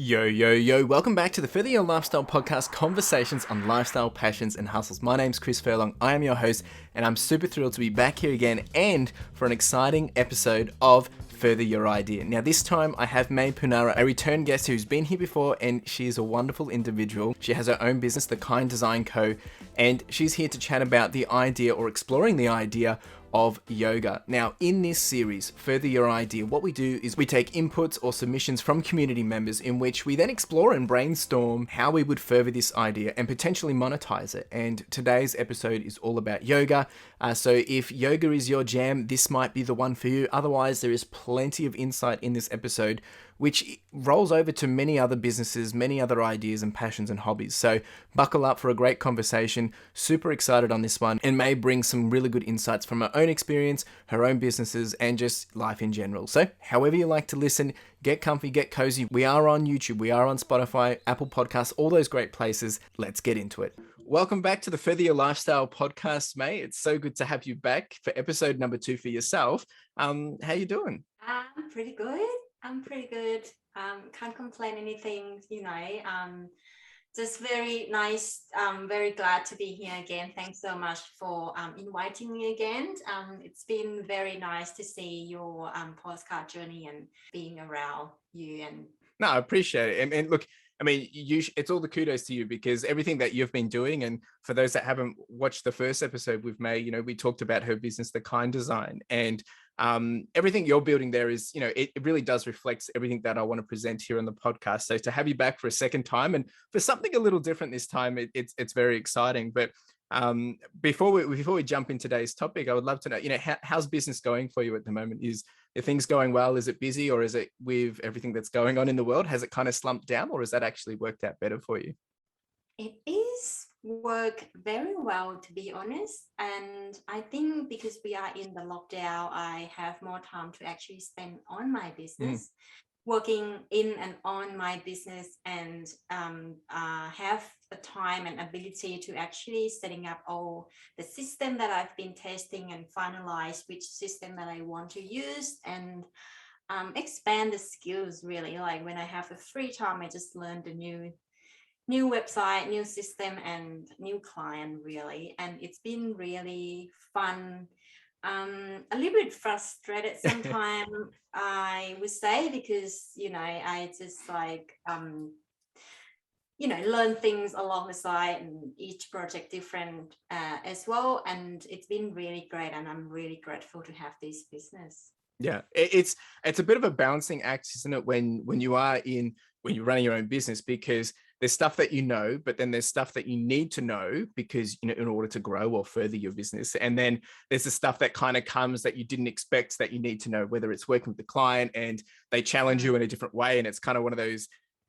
Yo, yo, yo, welcome back to the Further Your Lifestyle podcast, conversations on lifestyle, passions, and hustles. My name's Chris Furlong, I am your host, and I'm super thrilled to be back here again and for an exciting episode of Further Your Idea. Now, this time I have May Ponnara, a return guest who's been here before, and she is a wonderful individual. She has her own business, The Kind Design Co., and she's here to chat about the idea or exploring the idea of yoga. Now, in this series, Further Your Idea, what we do is we take inputs or submissions from community members in which we then explore and brainstorm how we would further this idea and potentially monetize it. And today's episode is all about yoga. So if yoga is your jam, this might be the one for you. Otherwise, there is plenty of insight in this episode, which rolls over to many other businesses, many other ideas and passions and hobbies. So buckle up for a great conversation. Super excited on this one, and May bring some really good insights from her own experience, her own businesses, and just life in general. So however you like to listen, get comfy, get cozy. We are on YouTube, we are on Spotify, Apple Podcasts, all those great places. Let's get into it. Welcome back to the Further Your Lifestyle podcast, May. It's so good to have you back for episode number 2 for yourself. How you doing? I'm pretty good. Can't complain anything, just very nice. Very glad to be here again. Thanks so much for inviting me again. It's been very nice to see your postcard journey and being around you. And No, I appreciate it. And look, I mean, it's all the kudos to you because everything that you've been doing. And for those that haven't watched the first episode with May, we talked about her business, The Kind Design, and everything you're building there is, it really does reflect everything that I want to present here on the podcast. So to have you back for a second time and for something a little different this time, it's very exciting. But before we jump in today's topic, I would love to know, how's business going for you at the moment? Are things going well? Is it busy, or is it, with everything that's going on in the world, has it kind of slumped down, or has that actually worked out better for you? it is work very well, to be honest. And I think because we are in the lockdown, I have more time to actually spend on my business, working in and on my business, and have the time and ability to actually setting up all the system that I've been testing and finalize which system that I want to use, and expand the skills really. Like when I have the free time, I just learn the new website, new system, and new client really. And it's been really fun. A little bit frustrated sometimes, I would say, because I just learn things along the side, and each project different as well. And it's been really great, and I'm really grateful to have this business. Yeah, it's a bit of a balancing act, isn't it? When you're running your own business, because there's stuff that but then there's stuff that you need to know because in order to grow or further your business, and then there's the stuff that kind of comes that you didn't expect that you need to know, whether it's working with the client and they challenge you in a different way, and it's kind of one of those.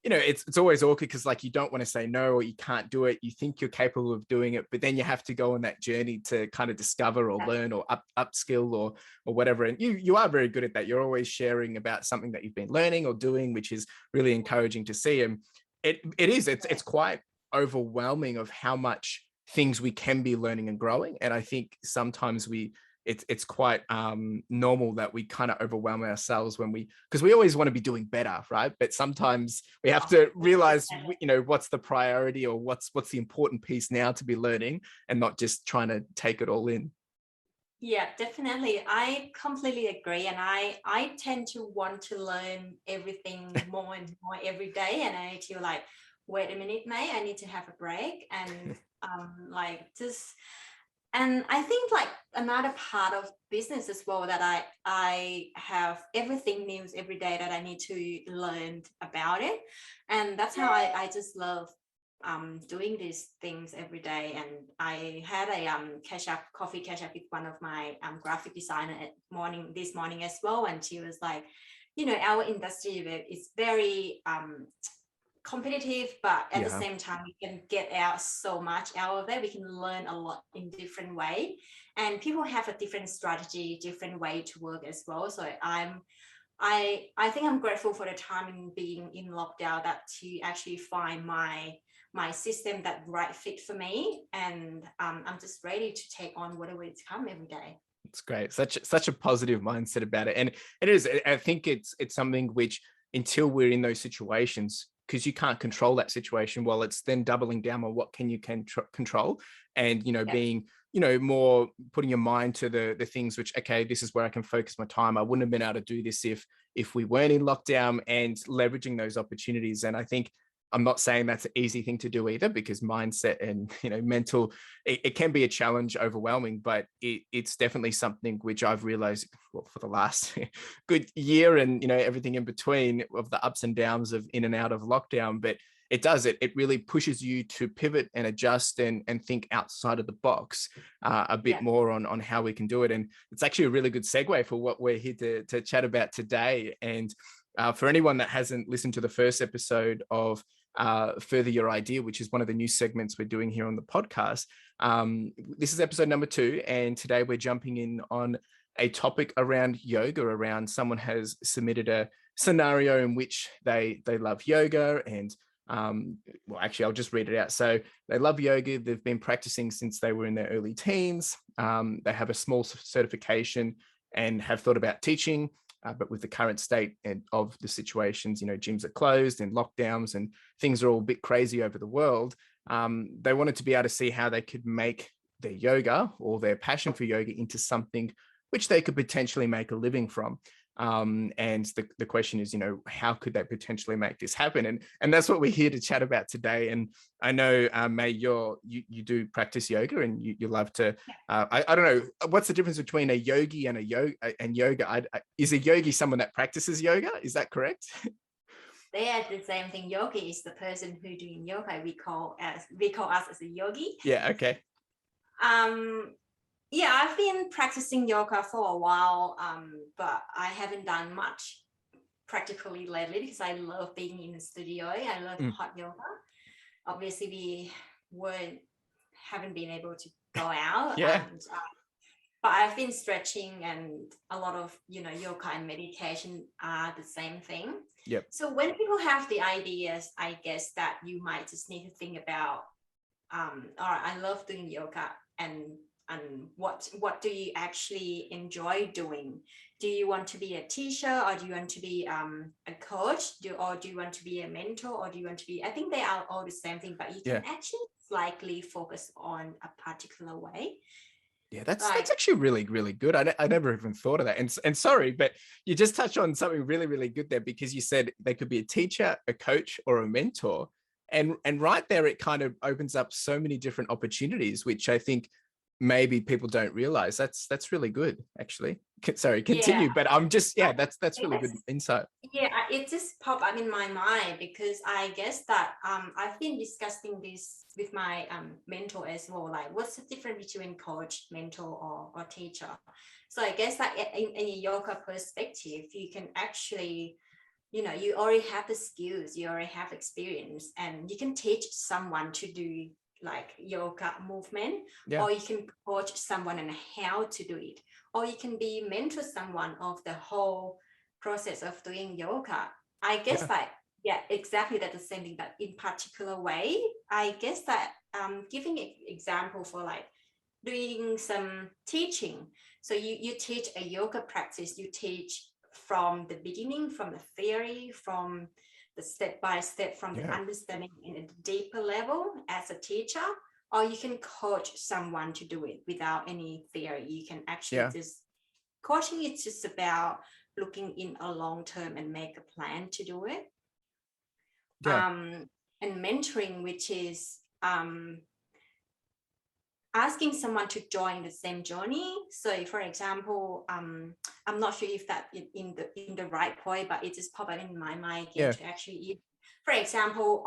It's always awkward because you don't want to say no, or you can't do it. You think you're capable of doing it, but then you have to go on that journey to kind of discover or learn or upskill or whatever. And you are very good at that. You're always sharing about something that you've been learning or doing, which is really encouraging to see. And it's quite overwhelming of how much things we can be learning and growing. And I think sometimes it's quite normal that we kind of overwhelm ourselves because we always want to be doing better, right? But sometimes we have to realize, what's the priority, or what's the important piece now to be learning, and not just trying to take it all in. Yeah, definitely. I completely agree. And I tend to want to learn everything more and more every day. And I feel like, wait a minute, May, I need to have a break. And and I think another part of business as well, that I have everything new every day that I need to learn about it. And that's how I just love doing these things every day. And I had a coffee catch up with one of my graphic designer this morning as well, and she was like, our industry is very competitive, but at the same time we can get out so much out of it. We can learn a lot in different way, and people have a different strategy, different way to work as well. So I think I'm grateful for the time in being in lockdown, that to actually find my system that right fit for me. And I'm just ready to take on whatever it's come every day. It's great. Such a positive mindset about it. And it is, I think it's something which, until we're in those situations, because you can't control that situation. Well, it's then doubling down on what can you control, and Yeah. being more putting your mind to the things which, okay, this is where I can focus my time. I wouldn't have been able to do this if we weren't in lockdown, and leveraging those opportunities. And I think I'm not saying that's an easy thing to do either, because mindset and mental, it can be a challenge, overwhelming, but it's definitely something which I've realized, well, for the last good year, and everything in between, of the ups and downs of in and out of lockdown. But it really pushes you to pivot and adjust and think outside of the box a bit Yeah. more on how we can do it. And it's actually a really good segue for what we're here to chat about today. And for anyone that hasn't listened to the first episode of Further Your Idea, which is one of the new segments we're doing here on the podcast, this is episode number 2. And today we're jumping in on a topic around yoga. Around someone has submitted a scenario in which they love yoga, and well, actually, I'll just read it out. So they love yoga. They've been practicing since they were in their early teens. They have a small certification and have thought about teaching. But with the current state of the situations, gyms are closed and lockdowns and things are all a bit crazy over the world. They wanted to be able to see how they could make their yoga or their passion for yoga into something which they could potentially make a living from. And the question is, how could they potentially make this happen? And that's what we're here to chat about today. And I know, May, you do practice yoga, and you love to. I don't know, what's the difference between a yogi and yoga. Is a yogi someone that practices yoga? Is that correct? They are the same thing. Yogi is the person who doing yoga. We call us as a yogi. Yeah. Okay. Yeah, I've been practicing yoga for a while, but I haven't done much practically lately because I love being in the studio. I love hot yoga. Obviously, we haven't been able to go out. Yeah. But I've been stretching, and a lot of yoga and meditation are the same thing. Yep. So when people have the ideas, I guess that you might just need to think about, all right, I love doing yoga, and what do you actually enjoy doing? Do you want to be a teacher, or do you want to be a coach, or do you want to be a mentor, or do you want to be, I think they are all the same thing, but you can actually slightly focus on a particular way. Yeah, that's actually really, really good. I never even thought of that. And sorry, but you just touched on something really, really good there, because you said they could be a teacher, a coach, or a mentor. And right there, it kind of opens up so many different opportunities, which I think maybe people don't realize. That's really good, actually. Sorry, continue. But I'm just, that's really good insight. Yeah, it just popped up in my mind, because I guess that I've been discussing this with my mentor as well. Like, what's the difference between coach, mentor, or teacher? So I guess that in a yoga perspective, you can actually, you already have the skills, you already have experience, and you can teach someone to do like yoga movement, or you can coach someone on how to do it, or you can be mentor someone of the whole process of doing yoga. I guess that, exactly, that's the same thing, that in particular way. I guess that giving an example for like doing some teaching. So you teach a yoga practice, you teach from the beginning, from the theory, from the step by step, from the understanding in a deeper level as a teacher, or you can coach someone to do it without any theory. You can actually just, coaching is just about looking in a long term and make a plan to do it. And mentoring, which is asking someone to join the same journey. So for example, I'm not sure if that in the right point, but it just popped up in my mind again to actually, for example,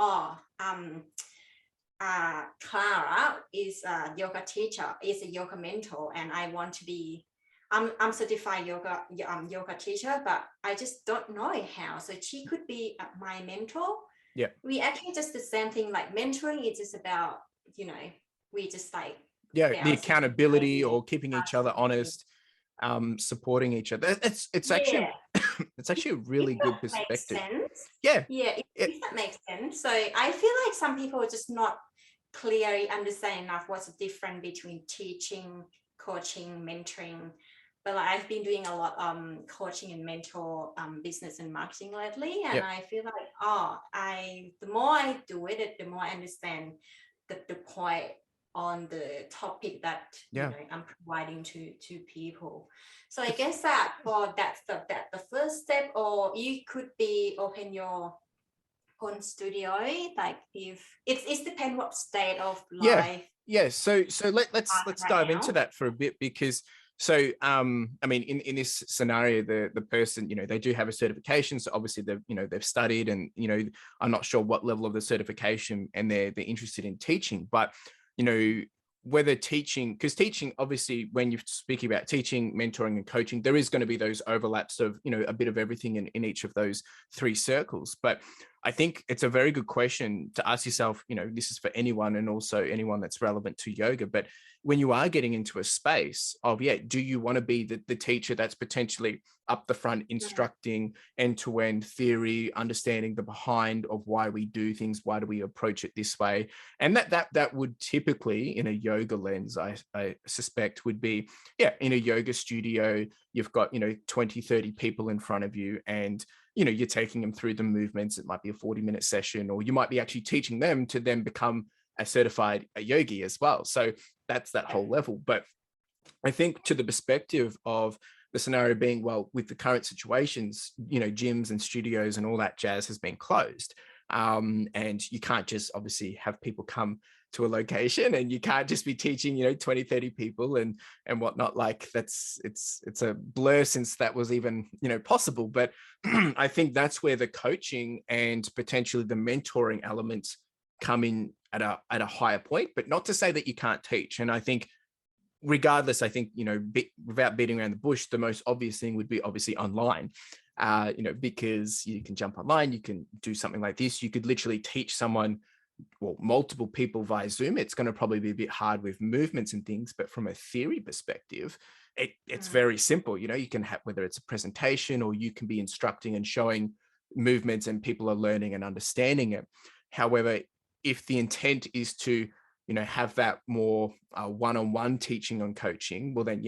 Clara is a yoga teacher, is a yoga mentor, and I want to be, I'm certified yoga teacher, but I just don't know how. So she could be my mentor. Yeah. We actually just the same thing, like mentoring is just about, we just like, the accountability, or keeping each other honest, supporting each other. It's actually it's actually a really good perspective. If that makes sense. So I feel like some people are just not clearly understanding enough what's the difference between teaching, coaching, mentoring. but like, I've been doing a lot coaching and mentor business and marketing lately, and Yep. I feel like the more I do it, the more I understand the point on the topic that Yeah. I'm providing to people. So I guess that for that the first step, or you could be open your own studio, like if it's depend what state of Yeah. life Yeah. So let's right dive into now. that for a bit, because so I mean, in this scenario, the person, they do have a certification. So obviously they've studied, and I'm not sure what level of the certification, and they're interested in teaching. But you know, whether teaching, because teaching, obviously, when you're speaking about teaching, mentoring, and coaching, there is going to be those overlaps of a bit of everything in each of those three circles. But I think it's a very good question to ask yourself. This is for anyone, and also anyone that's relevant to yoga. But when you are getting into a space of, do you want to be the teacher that's potentially up the front instructing end-to-end theory, understanding the behind of why we do things, why do we approach it this way? And that would typically, in a yoga lens, I suspect, would be, in a yoga studio, you've got 20, 30 people in front of you, and you're taking them through the movements. It might be a 40-minute session, or you might be actually teaching them to then become a certified yogi as well. So that's that whole level. But I think, to the perspective of the scenario being, well, with the current situations, gyms and studios and all that jazz has been closed. And you can't just obviously have people come to a location, and you can't just be teaching 20, 30 people and whatnot. Like, it's a blur since that was even possible. But I think that's where the coaching and potentially the mentoring elements come in at a higher point. But not to say that you can't teach. And I think, regardless, I think, without beating around the bush, the most obvious thing would be obviously online. Because you can jump online, you can do something like this. You could literally teach someone, well, multiple people via Zoom. It's going to probably be a bit hard with movements and things, but from a theory perspective, it's very simple. You can have, whether it's a presentation, or you can be instructing and showing movements, and people are learning and understanding it. However, if the intent is to have that more one-on-one teaching on coaching, well then,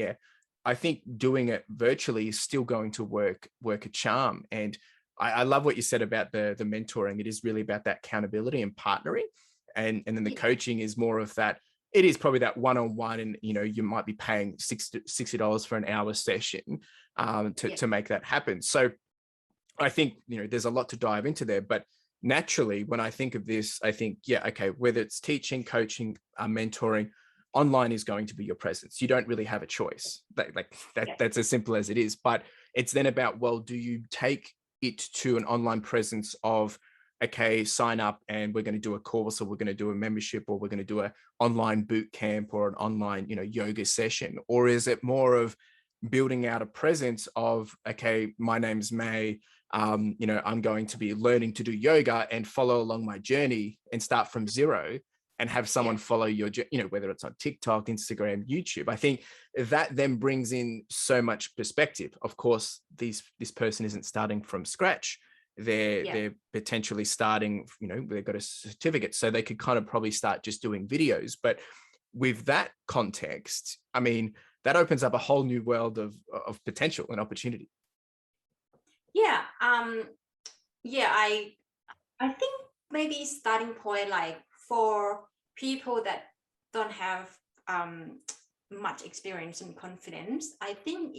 I think doing it virtually is still going to work a charm. And I love what you said about the mentoring. It is really about that accountability and partnering. And then the coaching is more of that. It is probably that one-on-one, and you might be paying $60 for an hour session to make that happen. So I think there's a lot to dive into there. But naturally, when I think of this, I think, okay, whether it's teaching, coaching, mentoring, online is going to be your presence. You don't really have a choice. That's as simple as it is. But it's then about, well, do you take it to an online presence of, okay, sign up and we're going to do a course, or we're going to do a membership, or we're going to do an online boot camp, or an online yoga session? Or is it more of building out a presence of, okay, my name's May, I'm going to be learning to do yoga and follow along my journey and start from zero, and have someone follow your, whether it's on TikTok, Instagram, YouTube. I think that then brings in so much perspective. Of course, this person isn't starting from scratch. They're potentially starting, they've got a certificate, so they could kind of probably start just doing videos. But with that context, I mean, that opens up a whole new world of potential and opportunity. I think maybe starting point, like for people that don't have much experience and confidence, I think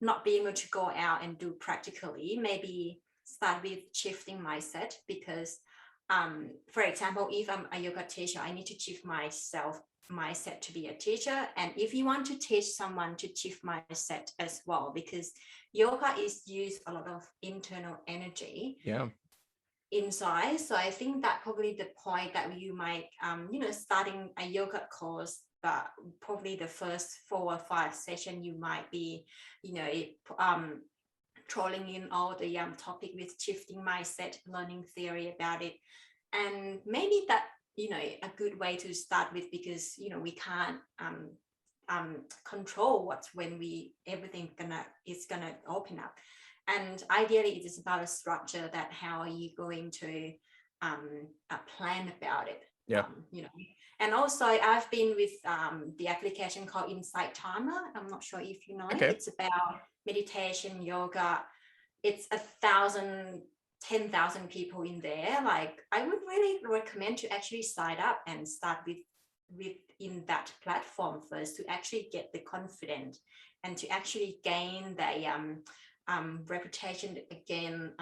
not being able to go out and do practically, maybe start with shifting mindset. Because for example, if I'm a yoga teacher, I need to shift mindset to be a teacher. And if you want to teach someone, to shift mindset as well, because yoga is used a lot of internal energy inside. So I think that probably the point that you might starting a yoga course, but probably the first 4 or 5 session, you might be trolling in all the topic with shifting mindset, learning theory about it. And maybe that a good way to start with, because we can't control what's when everything is gonna open up. And ideally, it is about a structure, that how are you going to plan about it. Yeah. You know. And also I've been with the application called InsightTimer. I'm not sure if you know it. Okay. It's about meditation, yoga. It's 1,000, 10,000 people in there. Like, I would really recommend to actually sign up and start with in that platform first, to actually get the confidence and to actually gain the reputation again,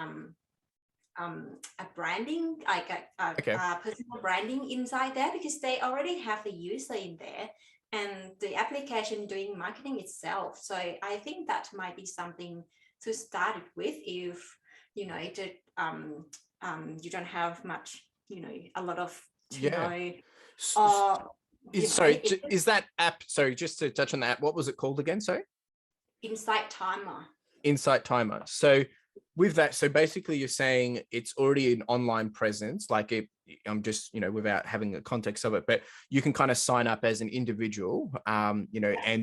a branding, like Okay. a personal branding inside there, because they already have the user in there and the application doing marketing itself. So I think that might be something to start it with, if you know you don't have much, a lot of to Yeah. know, S- s- or Sorry, it is that app, sorry, just to touch on that, what was it called again? Sorry? Insight Timer. InsightTimer. So with that, so basically you're saying it's already an online presence, like I'm just, without having the context of it, but you can kind of sign up as an individual, and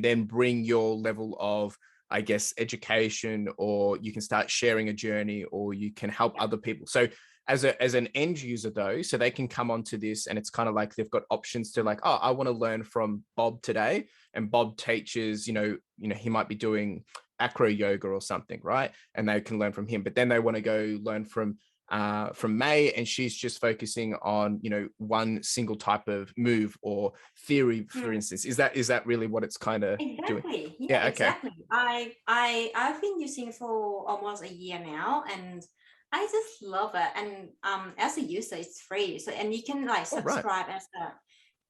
then bring your level of, I guess, education, or you can start sharing a journey, or you can help other people. So as an end user though, so they can come onto this, and it's kind of like they've got options to, like, oh, I want to learn from Bob today, and Bob teaches, he might be doing acro yoga or something, right? And they can learn from him. But then they want to go learn from May, and she's just focusing on, one single type of move or theory, for instance. Is that really what it's kind of doing? Exactly. Yeah, Yeah. Okay. exactly. I've been using it for almost a year now, and I just love it. And as a user, it's free. So, and you can like All right. subscribe as a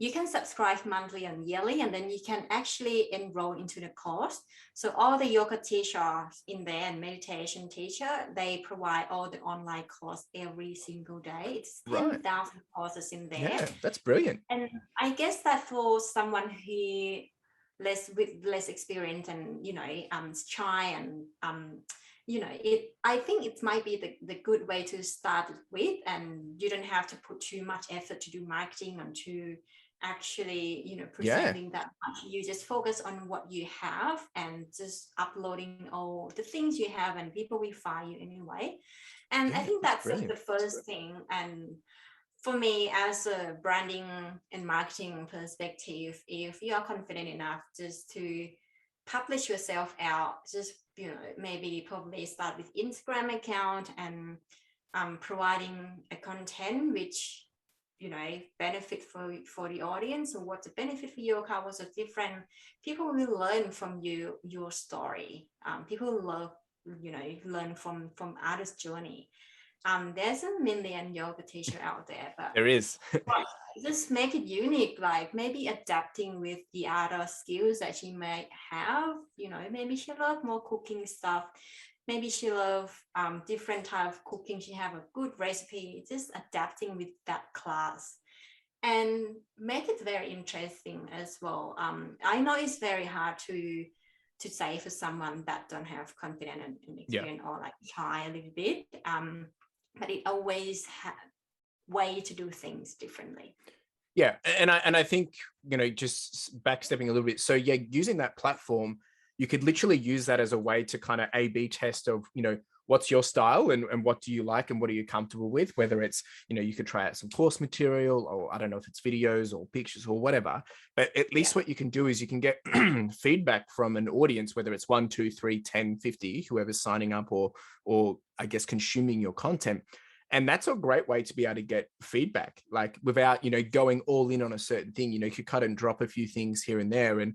you can subscribe monthly and yearly, and then you can actually enroll into the course. So all the yoga teachers in there and meditation teacher, they provide all the online course every single day. It's Right. 10,000 courses in there. Yeah, that's brilliant. And I guess that for someone who less experience and shy and I think it might be the good way to start with, and you don't have to put too much effort to do marketing and to actually Yeah. presenting that much. You just focus on what you have and just uploading all the things you have, and people will find you anyway. And I Yeah, think that's that's brilliant. the first thing. And for me, as a branding and marketing perspective, if you are confident enough just to publish yourself out, just maybe probably start with Instagram account and providing a content which benefit for the audience, or what's the benefit for your car, what's the different, people will learn from your story. People love learn from others' journey. There's a million yoga teacher out there, but There is. just make it unique, like maybe adapting with the other skills that she might have. Maybe she love more cooking stuff, maybe she love different type of cooking, she have a good recipe, just adapting with that class and make it very interesting as well. I know it's very hard to say for someone that don't have confidence and Yeah. experience, or like shy a little bit, but it always way to do things differently. Yeah, and I think, just backstepping a little bit. So yeah, using that platform, you could literally use that as a way to kind of A/B test of, what's your style, and what do you like and what are you comfortable with. Whether it's, you could try out some course material, or I don't know if it's videos or pictures or whatever. But at least what you can do is you can get feedback from an audience, whether it's 1, 2, 3, 10, 50, whoever's signing up, or I guess consuming your content. And that's a great way to be able to get feedback, like without, going all in on a certain thing. You could cut and drop a few things here and there. And,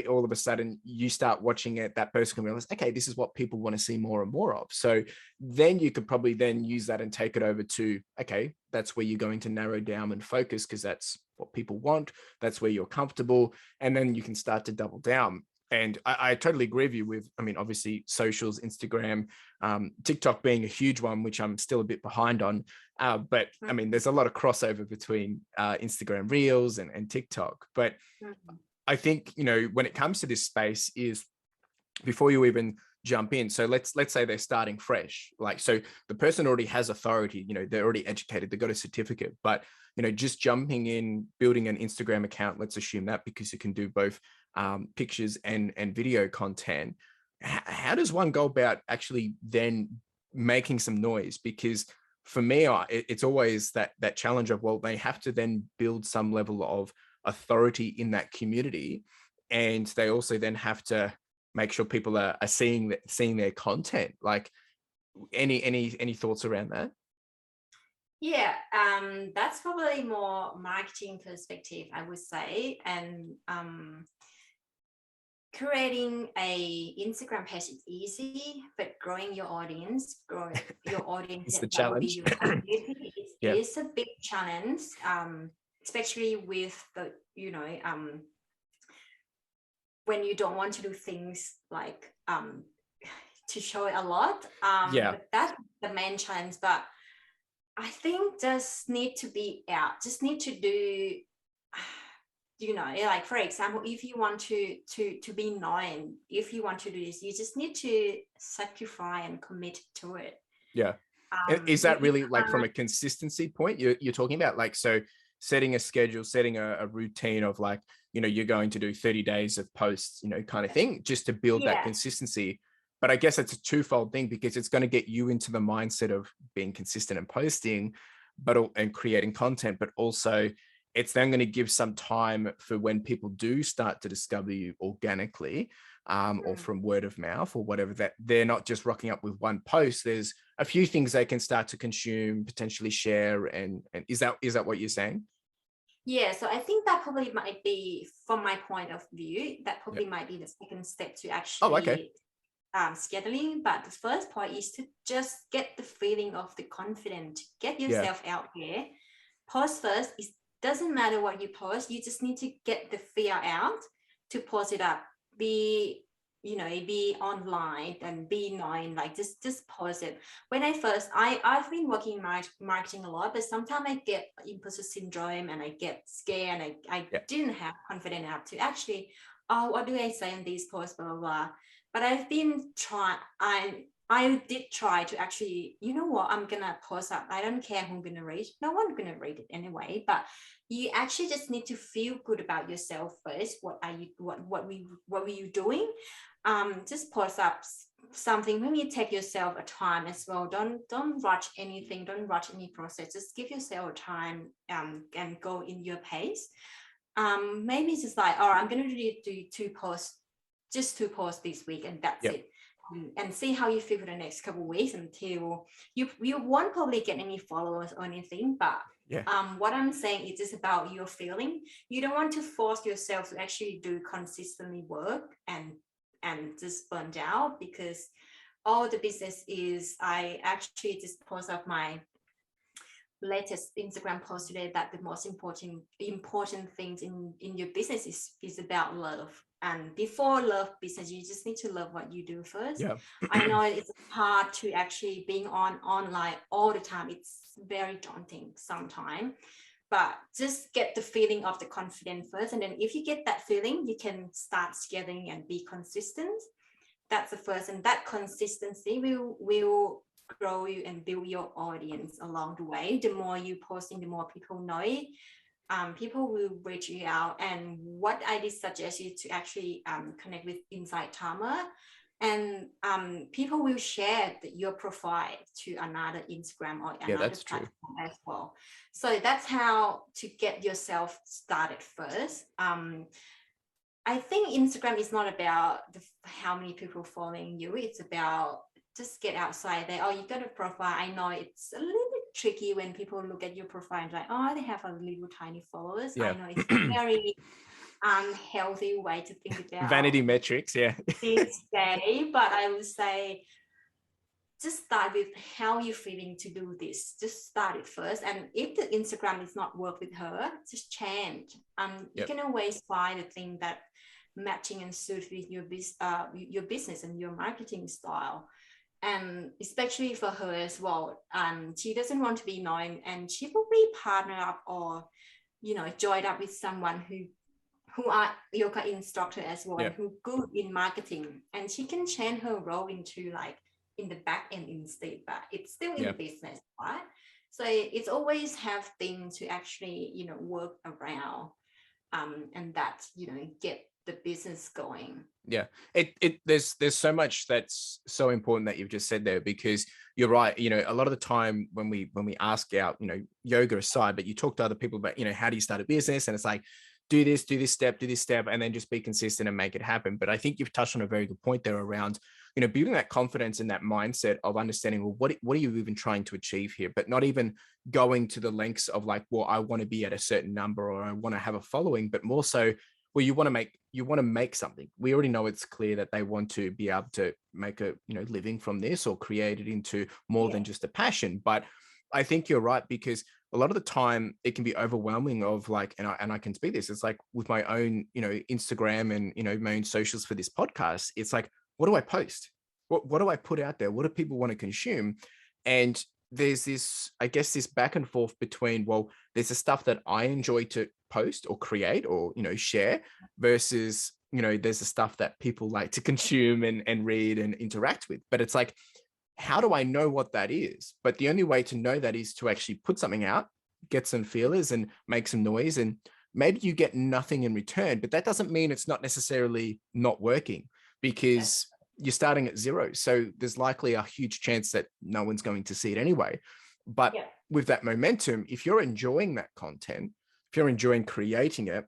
all of a sudden you start watching it, that person can realize, okay, this is what people want to see more and more of. So then you could probably then use that and take it over to, okay, that's where you're going to narrow down and focus, because that's what people want. That's where you're comfortable. And then you can start to double down. And I totally agree with you with, obviously socials, Instagram, TikTok being a huge one, which I'm still a bit behind on. But there's a lot of crossover between Instagram Reels and TikTok. But I think, when it comes to this space, is before you even jump in. So let's say they're starting fresh. Like, so the person already has authority, they're already educated, they've got a certificate, but, just jumping in, building an Instagram account, let's assume that, because you can do both pictures and video content. How does one go about actually then making some noise? Because for me, it's always that challenge of, well, they have to then build some level of authority in that community, and they also then have to make sure people are seeing their content. Like, any thoughts around that? Yeah, that's probably more marketing perspective, I would say. And creating a Instagram page is easy, but growing your audience, It's the that will be challenge. your community, Yeah. is a big challenge. Especially with the, when you don't want to do things like to show it a lot. Yeah. But that's the main challenge. But I think just need to be out, just need to do, like for example, if you want to be known, if you want to do this, you just need to sacrifice and commit to it. Yeah. Is that really like from a consistency point you're talking about? Like, so setting a schedule, setting a routine of like, you're going to do 30 days of posts, kind of thing, just to build that Yeah, consistency. But I guess it's a twofold thing, because it's going to get you into the mindset of being consistent and posting, and creating content, but also it's then going to give some time for when people do start to discover you organically, or from word of mouth or whatever, that they're not just rocking up with one post. There's a few things they can start to consume, potentially share. And is that what you're saying? yeah. So I think that probably might be, from my point of view, that Yeah. probably might be the second step to Oh, okay. actually scheduling. But the first point is to just get the feeling of the confidence, get Yeah. yourself out there, post first. It doesn't matter what you post, you just need to get the fear out to post it up. Be online and be known, like just post it. When I've been working in marketing a lot, but sometimes I get imposter syndrome and I get scared, and I Yeah. didn't have confidence enough to actually, oh, what do I say in these posts, blah blah blah. But I've been trying. I did try to actually, I'm gonna post up. I don't care who's gonna read. No one's gonna read it anyway. But you actually just need to feel good about yourself first. What are you? What were you doing? Just post up something. Maybe take yourself a time as well. Don't rush anything. Don't rush any process. Just give yourself a time. And go in your pace. Maybe it's just like, oh, I'm gonna do two posts, just two posts this week, and that's Yeah. it. And see how you feel for the next couple of weeks, until you won't probably get any followers or anything. But Yeah. what I'm saying is just about your feeling. You don't want to force yourself to actually do consistently work and just burn out, because all the business is, I actually just post up my latest Instagram post today, that the most important things in your business is about love. And before love business, you just need to love what you do first. Yeah. I know it's hard to actually being online all the time. It's very daunting sometimes, but just get the feeling of the confidence first. And then if you get that feeling, you can start scaling and be consistent. That's the first, and that consistency will grow you and build your audience along the way. The more you posting, the more people know it. People will reach you out. And what I did suggest you to actually connect with InsightTimer, and people will share your profile to another Instagram or Yeah, another that's true. platform as well. So that's how to get yourself started first. I think Instagram is not about how many people following you. It's about just get outside there. Oh, you got a profile. I know it's a little bit tricky when people look at your profile and like, oh, they have a little tiny followers. I Yeah. know it's a very unhealthy way to think about Vanity metrics. Yeah. this day, but I would say just start with how you're feeling to do this. Just start it first. And if the Instagram is not work with her, just change. You can always find a thing that matching and suit with your business and your marketing style. And especially for her as well, she doesn't want to be known, and she will be partner up or joined up with someone who are yoga instructor as well, and who good in marketing, and she can change her role into like in the back end instead, but it's still in the business, right? So it's always have things to actually work around, and that get the business going. Yeah, there's so much that's so important that you've just said there, because you're right. You know, a lot of the time when we ask out, you know, yoga aside, but you talk to other people about, you know, how do you start a business, and it's like, do this step, and then just be consistent and make it happen. But I think you've touched on a very good point there around, you know, building that confidence and that mindset of understanding, well, what are you even trying to achieve here, but not even going to the lengths of like, well, I want to be at a certain number or I want to have a following, but more so, well, you want to make something. We already know it's clear that they want to be able to make a, you know, living from this or create it into more than just a passion. But I think you're right, because a lot of the time it can be overwhelming of like, and I can speak this, it's like with my own, you know, Instagram and, you know, my own socials for this podcast, it's like, what do I post? What do I put out there? What do people want to consume? And there's this, I guess, this back and forth between, well, there's the stuff that I enjoy to post or create or, you know, share, versus, you know, there's the stuff that people like to consume and read and interact with. But it's like, how do I know what that is? But the only way to know that is to actually put something out, get some feelers and make some noise, and maybe you get nothing in return, but that doesn't mean it's not necessarily not working, because you're starting at zero. So there's likely a huge chance that no one's going to see it anyway. But with that momentum, if you're enjoying that content, if you're enjoying creating it,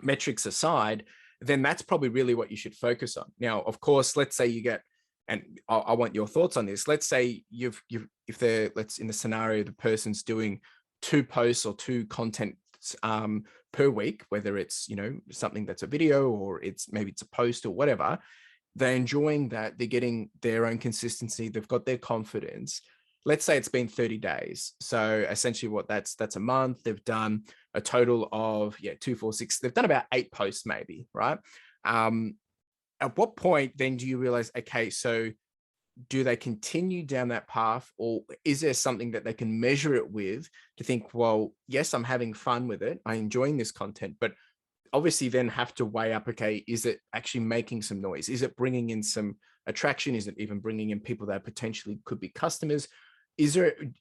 metrics aside, then that's probably really what you should focus on. Now, of course, let's say you get, and I want your thoughts on this. Let's say let's in the scenario, the person's doing 2 posts or 2 content per week, whether it's, you know, something that's a video or maybe it's a post or whatever. They're enjoying that. They're getting their own consistency. They've got their confidence. Let's say it's been 30 days. So essentially what that's a month. They've done a total of 2, 4, 6. They've done about 8 posts maybe, right? At what point then do you realize, okay, so do they continue down that path, or is there something that they can measure it with to think, well, yes, I'm having fun with it, I'm enjoying this content, but obviously then have to weigh up, okay, is it actually making some noise? Is it bringing in some attraction? Is it even bringing in people that potentially could be customers?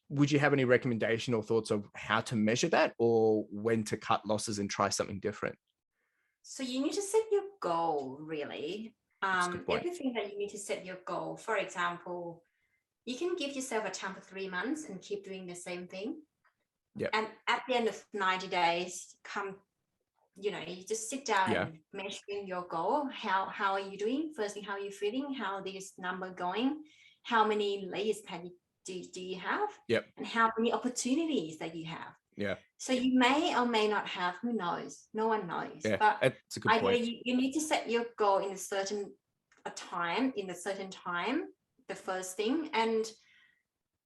Would you have any recommendation or thoughts of how to measure that, or when to cut losses and try something different? So you need to set your goal, really. That's a good point. Everything that you need to set your goal. For example, you can give yourself a time for 3 months and keep doing the same thing. Yeah. And at the end of 90 days, you just sit down and measuring your goal. How are you doing? First thing, how are you feeling? How is number going? How many leads do you have? Yep. And how many opportunities that you have? Yeah. So you may or may not have, who knows? No one knows. Yeah, but that's a good point. you need to set your goal in a certain time, the first thing. And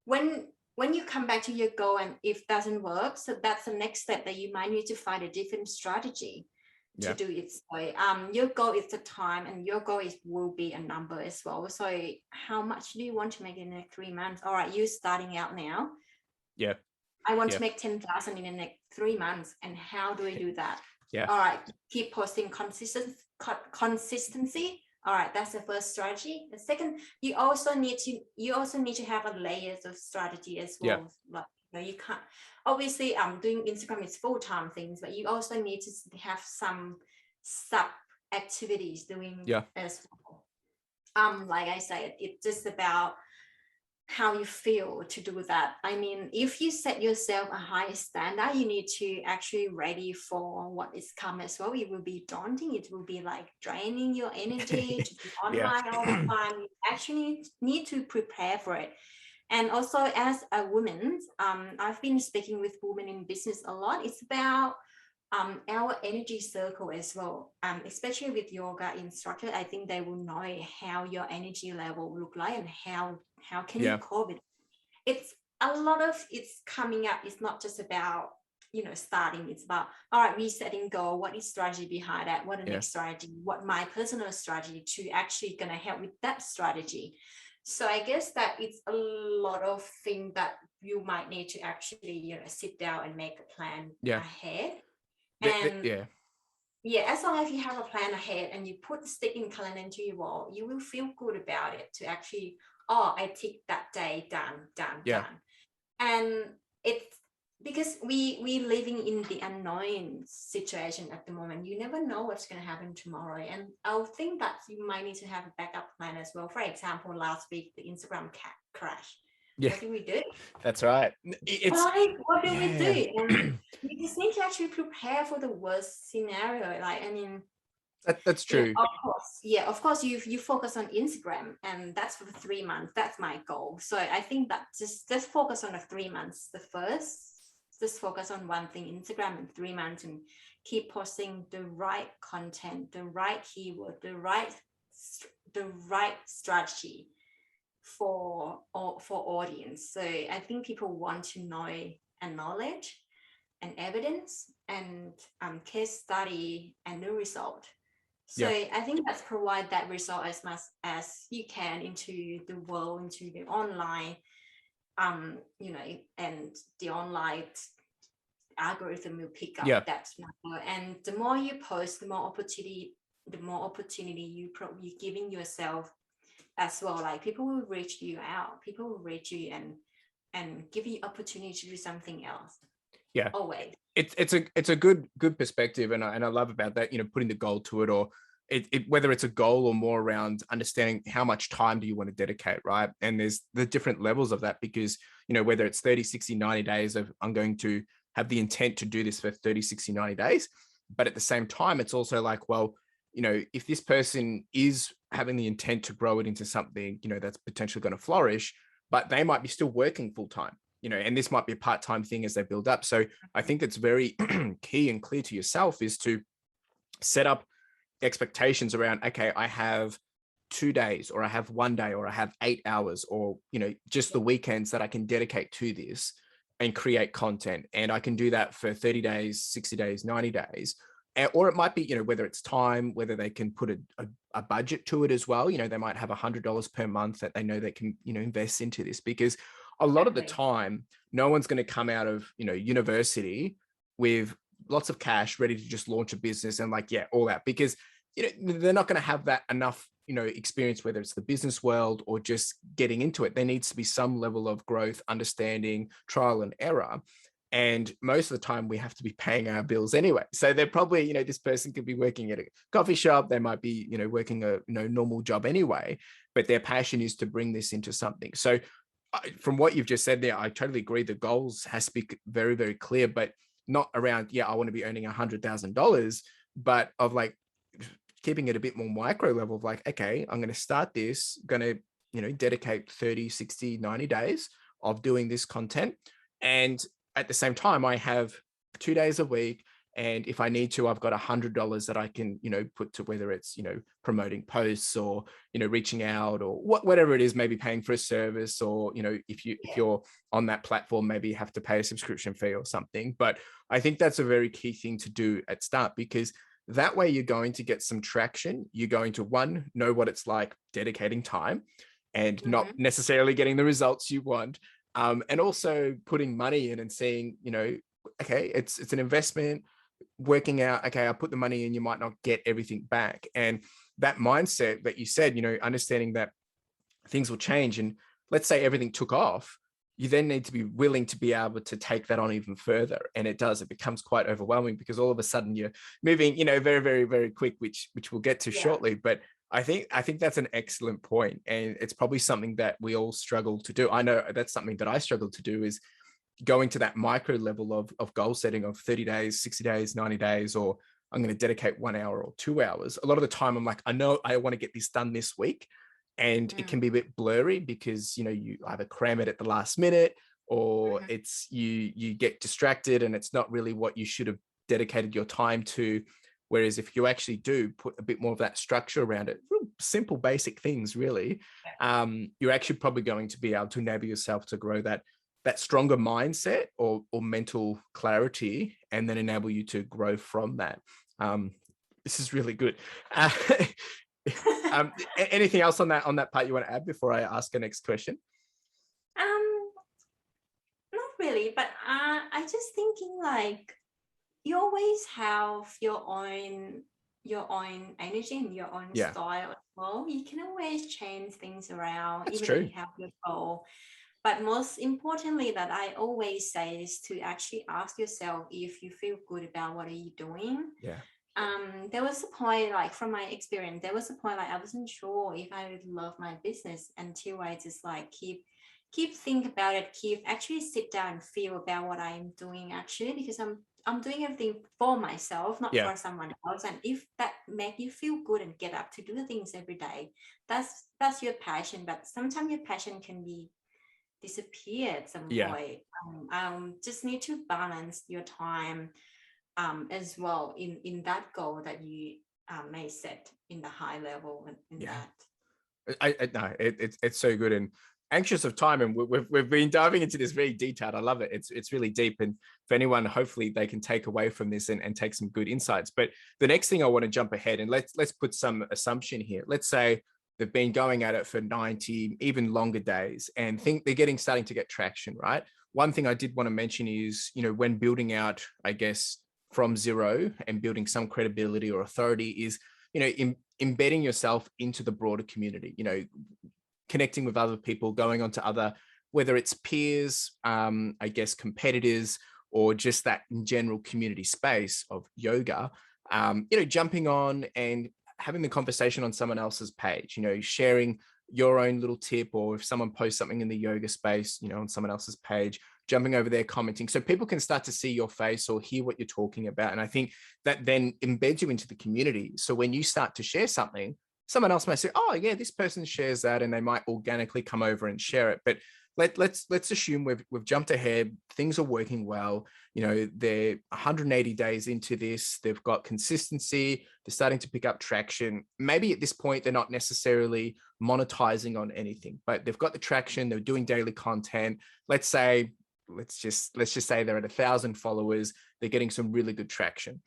when you come back to your goal and if it doesn't work, so that's the next step, that you might need to find a different strategy to do it. So your goal is the time, and your goal will be a number as well. So how much do you want to make in the next 3 months? All right, you're starting out now. Yeah. I want to make 10,000 in the next 3 months. And how do I do that? Yeah. All right, keep posting consistency. All right, that's the first strategy. The second, you also need to have a layers of strategy as well. Like, you can't, obviously doing Instagram is full-time things, but you also need to have some sub activities doing as well. Like I said, it's just about how you feel to do that. I mean, if you set yourself a high standard, you need to actually ready for what is coming as well. It will be daunting. It will be like draining your energy to be online all the time. You actually need to prepare for it. And also, as a woman, I've been speaking with women in business a lot. It's about our energy circle as well, especially with yoga instructor. I think they will know how your energy level look like and how can you cope with it. It's a lot of it's coming up. It's not just about starting. It's about, all right, resetting goal. What is strategy behind that? What the next strategy? What my personal strategy to actually gonna help with that strategy. So I guess that it's a lot of things that you might need to actually sit down and make a plan ahead. And as long as you have a plan ahead and you put the stick in calendar into your wall, you will feel good about it to actually, I tick that day, done. And it's because we living in the unknown situation at the moment. You never know what's going to happen tomorrow, and I think that you might need to have a backup plan as well. For example, last week the Instagram crash. Yeah, What do we do? that's right. It's Like, what do we yeah. do? And we just need to actually prepare for the worst scenario. Like, I mean, That's true. of course, you focus on Instagram, and that's for 3 months. That's my goal. So I think that just focus on the 3 months. The first, just focus on one thing, Instagram, in 3 months, and keep posting the right content, the right keyword, the right strategy for audience. So I think people want to know and knowledge and evidence and case study and the result. So Yeah. I think that's provide that result as much as you can into the world, into the online, and the online algorithm will pick up Yeah. that number. And the more you post, the more opportunity you're giving yourself as well. Like, people will reach you out, people will reach you and give you opportunity to do something else. Yeah. Always. It's a good perspective, and I love about that, putting the goal to it, or whether it's a goal or more around understanding how much time do you want to dedicate, right? And there's the different levels of that, because whether it's 30, 60, 90 days of I'm going to have the intent to do this for 30, 60, 90 days, but at the same time it's also like, well, if this person is having the intent to grow it into something that's potentially going to flourish, but they might be still working full time, and this might be a part-time thing as they build up. So I think it's very key and clear to yourself is to set up expectations around, okay, I have 2 days, or I have one day, or I have 8 hours, or, just the weekends that I can dedicate to this and create content. And I can do that for 30 days, 60 days, 90 days. Or it might be, whether it's time, whether they can put a budget to it as well. They might have $100 per month that they know they can, invest into this, because a lot of the Exactly. time, no one's going to come out of, university with lots of cash ready to just launch a business and like, yeah, all that, because, they're not going to have that enough, experience, whether it's the business world or just getting into it. There needs to be some level of growth, understanding, trial and error. And most of the time we have to be paying our bills anyway. So they're probably, this person could be working at a coffee shop. They might be, working a normal job anyway, but their passion is to bring this into something. So from what you've just said there, I totally agree. The goals has to be very, very clear, but not around, yeah, I want to be earning $100,000, but of like keeping it a bit more micro level of like, okay, I'm going to start this, going to, dedicate 30, 60, 90 days of doing this content. And at the same time, I have 2 days a week. And if I need to, I've got $100 that I can, put to whether it's, promoting posts or, reaching out or whatever it is, maybe paying for a service, or, if you're on that platform, maybe you have to pay a subscription fee or something. But I think that's a very key thing to do at start, because that way you're going to get some traction. You're going to, one, know what it's like dedicating time and not necessarily getting the results you want. And also putting money in and seeing, okay, it's an investment, working out, okay, I put the money in, you might not get everything back. And that mindset that you said, understanding that things will change. And let's say everything took off, you then need to be willing to be able to take that on even further. And it becomes quite overwhelming, because all of a sudden you're moving, very, very, very quick, which we'll get to Yeah. shortly. But I think that's an excellent point. And it's probably something that we all struggle to do. I know that's something that I struggle to do, is going to that micro level of goal setting of 30 days, 60 days, 90 days, or I'm going to dedicate 1 hour or 2 hours. A lot of the time I'm like, I know I want to get this done this week. And it can be a bit blurry, because, you either cram it at the last minute, or it's you get distracted and it's not really what you should have dedicated your time to. Whereas if you actually do put a bit more of that structure around it, simple, basic things, really, you're actually probably going to be able to enable yourself to grow that stronger mindset or mental clarity, and then enable you to grow from that. This is really good. Anything else on that part you want to add before I ask the next question? Not really, but I just thinking, like, you always have your own energy and your own Yeah, style as well. You can always change things around, that's even though true. you have your goal. But most importantly, that I always say is to actually ask yourself if you feel good about what are you doing. Yeah. There was a point, like from my experience, there was a point like I wasn't sure if I would love my business until I just like keep think about it, keep actually sit down and feel about what I'm doing actually, because I'm doing everything for myself, not Yeah. for someone else. And if that make you feel good and get up to do things every day, that's your passion. But sometimes your passion can be disappear at some Yeah. point. Just need to balance your time as well in that goal that you may set in the high level in Yeah. that. I no, it's so good, and anxious of time, and we've been diving into this very detailed. I love it. It's really deep, and for anyone, hopefully they can take away from this and take some good insights. But the next thing I want to jump ahead and let's put some assumption here. Let's say they've been going at it for 90, even longer days, and think they're starting to get traction, right? One thing I did want to mention is, when building out, I guess, from zero and building some credibility or authority is, embedding yourself into the broader community, connecting with other people, going on to other, whether it's peers, I guess, competitors, or just that in general community space of yoga, jumping on and having the conversation on someone else's page, sharing your own little tip, or if someone posts something in the yoga space, on someone else's page, jumping over there, commenting, so people can start to see your face or hear what you're talking about. And I think that then embeds you into the community. So when you start to share something, someone else might say, oh yeah, this person shares that, and they might organically come over and share it. But let's assume we've jumped ahead, things are working well, they're 180 days into this, they've got consistency, they're starting to pick up traction. Maybe at this point they're not necessarily monetizing on anything, but they've got the traction, they're doing daily content. Let's just say they're at 1,000 followers, they're getting some really good traction,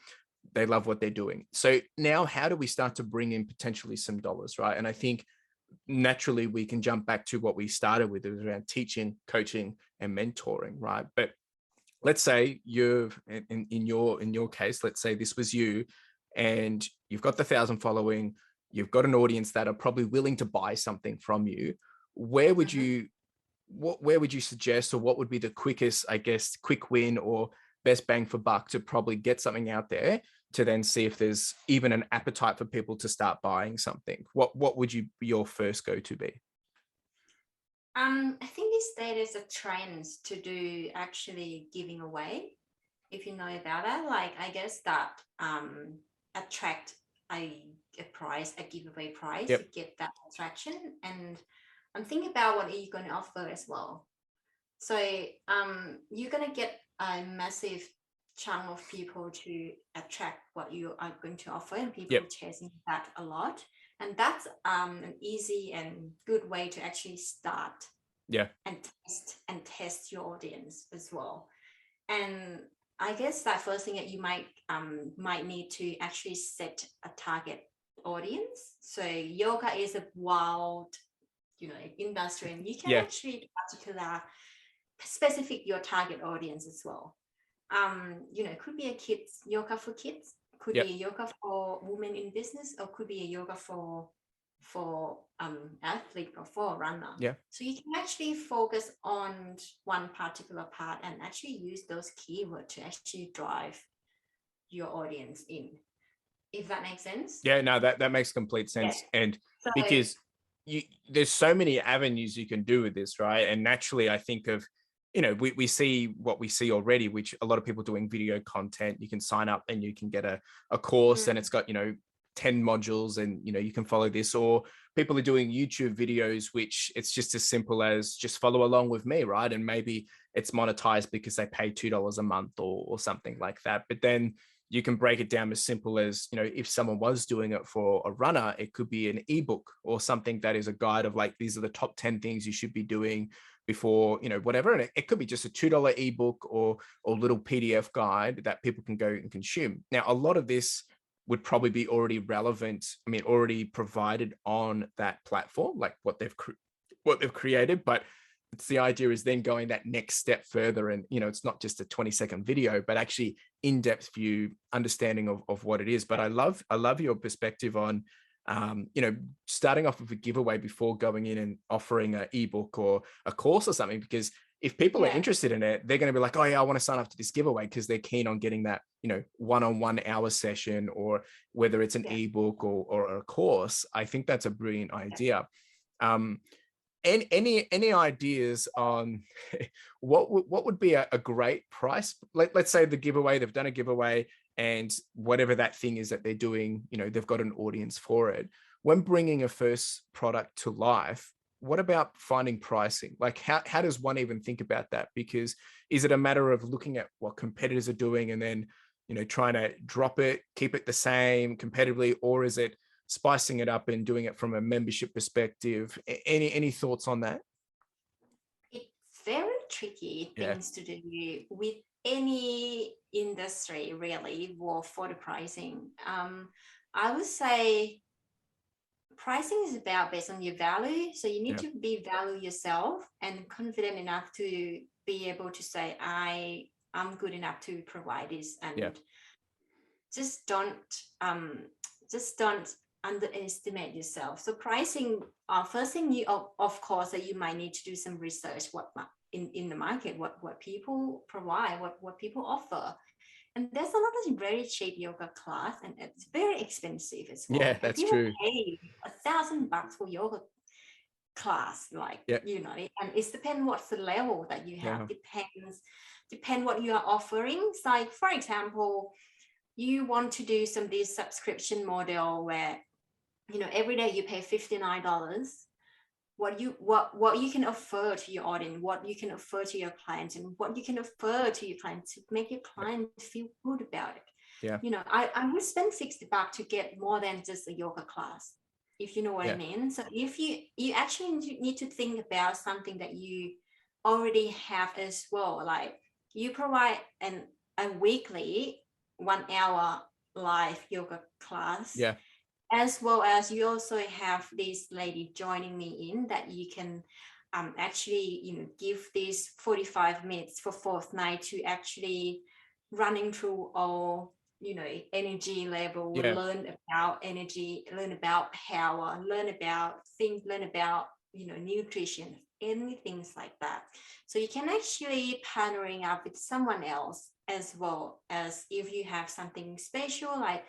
they love what they're doing. So now how do we start to bring in potentially some dollars, right? And I think naturally we can jump back to what we started with, it was around teaching, coaching, and mentoring, right? But let's say you've in your case, let's say this was you, and you've got the 1,000 following, you've got an audience that are probably willing to buy something from you. Where would you where would you suggest, or what would be the quickest, I guess, quick win or best bang for buck to probably get something out there to then see if there's even an appetite for people to start buying something? What would your first go to be? I think these days there's a trend to do actually giving away, if you know about that. Like I guess that attract a prize, a giveaway prize to Yep. get that attraction. And I'm thinking about what are you going to offer as well. So you're going to get a massive chunk of people to attract what you are going to offer, and people Yep. chasing that a lot. And that's an easy and good way to actually start Yeah. and test your audience as well. And I guess that first thing that you might need to actually set a target audience. So yoga is a wild, industry, and you can Yeah. actually particular specific your target audience as well. It could be a kids yoga for kids, could be Yep. a yoga for women in business, or could be a yoga for athlete or for a runner. Yeah. So you can actually focus on one particular part and actually use those keywords to actually drive your audience in, if that makes sense. Yeah, no, that makes complete Yeah. sense. And So because there's so many avenues you can do with this, right? And naturally, I think of, we see what we see already, which a lot of people doing video content. You can sign up and you can get a course, and it's got 10 modules, and you can follow this. Or people are doing YouTube videos, which it's just as simple as just follow along with me, right? And maybe it's monetized because they pay $2 a month or something like that. But then you can break it down as simple as, if someone was doing it for a runner, it could be an ebook or something that is a guide of like, these are the top 10 things you should be doing before, whatever. And it could be just a $2 ebook or little PDF guide that people can go and consume. Now, a lot of this would probably be already relevant. I mean, already provided on that platform, like what they've created, but it's the idea is then going that next step further. And, it's not just a 20-second video, but actually in-depth view, understanding of what it is. But I love your perspective on, starting off with a giveaway before going in and offering an ebook or a course or something, because if people are Yeah. interested in it, they're going to be like, oh yeah, I want to sign up to this giveaway, because they're keen on getting that, one-on-one hour session, or whether it's an Yeah. ebook or a course. I think that's a brilliant Yeah. idea. Um, and any ideas on what would be a great price? Let's say the giveaway, they've done a giveaway, and whatever that thing is that they're doing, they've got an audience for it. When bringing a first product to life, what about finding pricing? Like how does one even think about that? Because is it a matter of looking at what competitors are doing and then, trying to drop it, keep it the same competitively, or is it spicing it up and doing it from a membership perspective? Any thoughts on that? It's very tricky Yeah. things to do with any industry really, for the pricing. I would say pricing is about based on your value. So you need Yeah. to be value yourself and confident enough to be able to say, I'm good enough to provide this, and Yeah. just don't um just don't underestimate yourself. So pricing, first thing, you of course that you might need to do some research in the market, what people provide, what people offer. And there's a lot of very cheap yoga class, and it's very expensive as Yeah, well. And that's people true. pay $1,000 for yoga class, like, Yeah. and it's depends what's the level that you have. Yeah. Depend what you are offering. So like, for example, you want to do some this subscription model where, every day you pay $59. What you can offer to your audience, what you can offer to your clients, and what you can offer to your clients to make your Yeah. client feel good about it. Yeah. I would spend $60 to get more than just a yoga class, if you know what I Yeah. mean. So if you actually need to think about something that you already have as well, like you provide a weekly 1 hour live yoga class, Yeah. as well as you also have this lady joining me in that you can actually give this 45 minutes for fortnight to actually running through all energy level, Yeah. learn about energy, learn about power, learn about things, learn about nutrition, anything like that. So you can actually partnering up with someone else, as well as if you have something special, like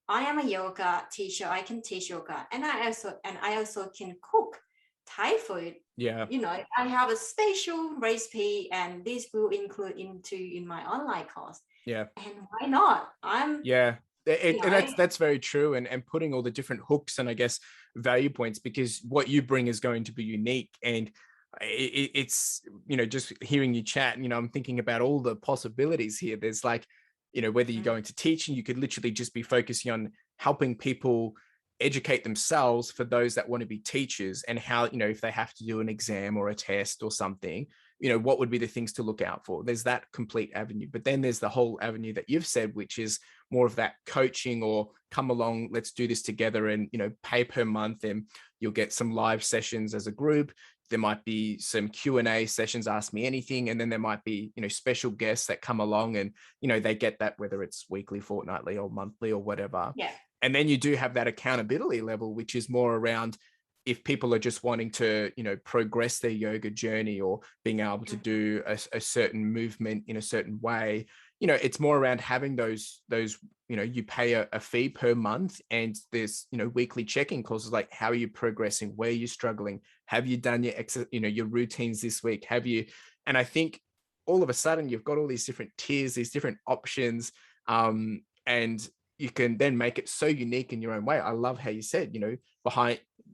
I am a yoga teacher. I can teach yoga, and I also can cook Thai food. Yeah. I have a special recipe, and this will include in my online course. Yeah. And why not? I'm, Yeah. you And know, that's very true. And putting all the different hooks and, I guess, value points, because what you bring is going to be unique. And it's, just hearing you chat, I'm thinking about all the possibilities here. There's like, whether you mm, go into teaching, you could literally just be focusing on helping people educate themselves for those that want to be teachers, and how, if they have to do an exam or a test or something, what would be the things to look out for. There's that complete avenue. But then there's the whole avenue that you've said, which is more of that coaching, or come along, let's do this together, and, pay per month, and you'll get some live sessions as a group. There might be some Q&A sessions, ask me anything, and then there might be, special guests that come along, and, they get that, whether it's weekly, fortnightly, or monthly, or whatever. yeah, And then you do have that accountability level, which is more around, if people are just wanting to, progress their yoga journey, or being able to mm, do a certain movement in a certain way, it's more around having those, you pay a fee per month, and there's, weekly check-in calls, like, how are you progressing? Where are you struggling? Have you done your routines this week? Have you? And I think all of a sudden you've got all these different tiers, these different options, and you can then make it so unique in your own way. I love how you said,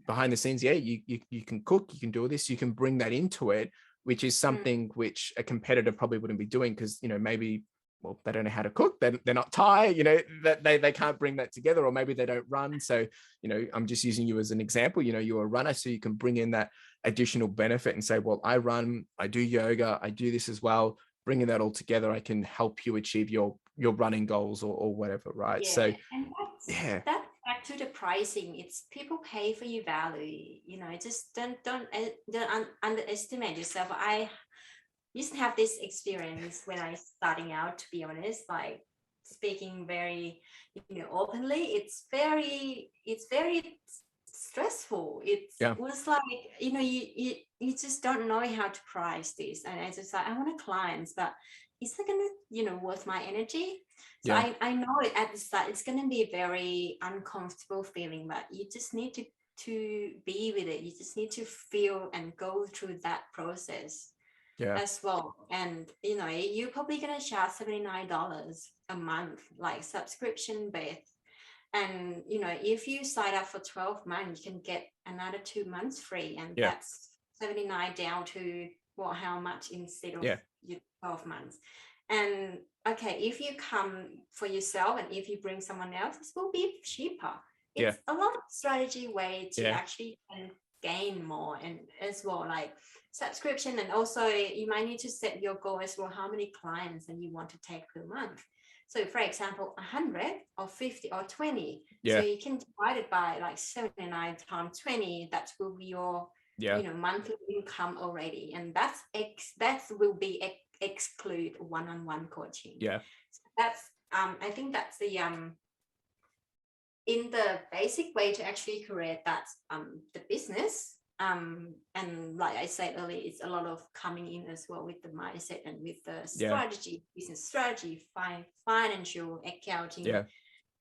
behind the scenes, yeah, you can cook, you can do all this, you can bring that into it, which is mm, something which a competitor probably wouldn't be doing, because, maybe, well, they don't know how to cook, they're not Thai, that they can't bring that together, or maybe they don't run. So, I'm just using you as an example. You're a runner, so you can bring in that additional benefit and say, well, I run, I do yoga, I do this as well. Bringing that all together, I can help you achieve your running goals, or whatever, right? yeah. So And yeah. that's back to the pricing. It's people pay for your value. Just don't underestimate yourself. I used to have this experience when I starting out, to be honest. Like, speaking very, openly, it's very stressful. It Yeah. was like, you just don't know how to price this. And it's just like, I want a client, but is it gonna, worth my energy? So Yeah. I know it at the start, it's gonna be a very uncomfortable feeling, but you just need to be with it. You just need to feel and go through that process Yeah. as well. And you're probably gonna charge $79 a month, like subscription based. And if you sign up for 12 months, you can get another 2 months free, and Yeah. that's 79 down to how much instead of Yeah. your 12 months. And okay, if you come for yourself and if you bring someone else, this will be cheaper. Yeah. It's a lot of strategy way to Yeah. actually gain more, and as well, like subscription. And also you might need to set your goal as well, how many clients and you want to take per month. So for example, 100 or 50 or 20. So Yeah. you can divide it by like 79 times 20. That will be your, Yeah. monthly income already. And that will be exclude one-on-one coaching. Yeah. So that's, I think that's the, in the basic way to actually create that, the business. And like I said earlier, it's a lot of coming in as well with the mindset and with the Yeah. strategy, business strategy, financial accounting. Yeah.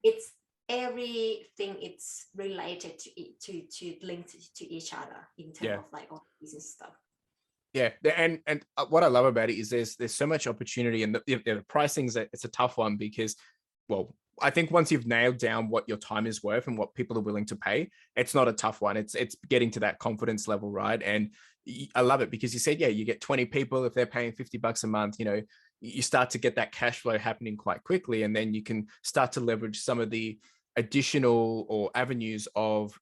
It's everything. It's related to linked to each other in terms Yeah. of like all business stuff. Yeah, and what I love about it is there's so much opportunity, and the pricing's it's a tough one because, well, I think once you've nailed down what your time is worth and what people are willing to pay, it's not a tough one. It's getting to that confidence level, right? And I love it because you said, yeah, you get 20 people if they're paying $50 a month. You start to get that cash flow happening quite quickly, and then you can start to leverage some of the additional or avenues of